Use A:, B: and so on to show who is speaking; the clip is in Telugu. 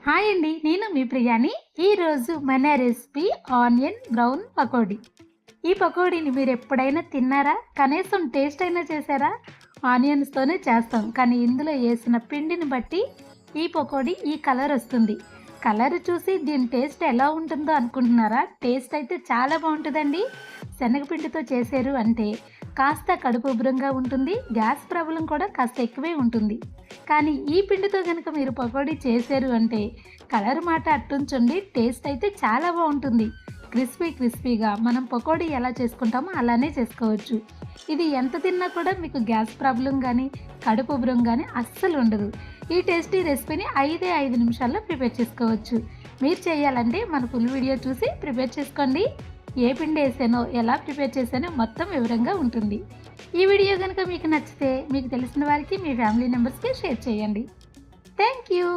A: హాయ్ అండి, నేను మీ ప్రియాని. ఈరోజు మన రెసిపీ ఆనియన్ బ్రౌన్ పకోడీ. ఈ పకోడీని మీరు ఎప్పుడైనా తిన్నారా? కనీసం టేస్ట్ అయినా చేశారా? ఆనియన్స్తోనే చేస్తాం, కానీ ఇందులో వేసిన పిండిని బట్టి ఈ పకోడీ ఈ కలర్ వస్తుంది. కలర్ చూసి దీని టేస్ట్ ఎలా ఉంటుందో అనుకుంటున్నారా? టేస్ట్ అయితే చాలా బాగుంటుందండి. శనగపిండితో చేశారు అంటే కాస్త కడుపు ఉబ్బరంగా ఉంటుంది, గ్యాస్ ప్రాబ్లం కూడా కాస్త ఎక్కువే ఉంటుంది. కానీ ఈ పిండితో కనుక మీరు పకోడీ చేశారు అంటే కలర్ మాట అట్టుంచండి, టేస్ట్ అయితే చాలా బాగుంటుంది. క్రిస్పీగా మనం పకోడీ ఎలా చేసుకుంటామో అలానే చేసుకోవచ్చు. ఇది ఎంత తిన్నా కూడా మీకు గ్యాస్ ప్రాబ్లం కానీ కడుపు ఉబ్బరం కానీ అస్సలు ఉండదు. ఈ టేస్టీ రెసిపీని 5 నిమిషాల్లో ప్రిపేర్ చేసుకోవచ్చు. మీరు చేయాలంటే మన ఫుల్ వీడియో చూసి ప్రిపేర్ చేసుకోండి. ఏ పిండి వేసానో, ఎలా ప్రిపేర్ చేశానో మొత్తం వివరంగా ఉంటుంది. ఈ వీడియో కనుక మీకు నచ్చితే మీకు తెలిసిన వారికి, మీ ఫ్యామిలీ మెంబర్స్కి షేర్ చేయండి. Thank you.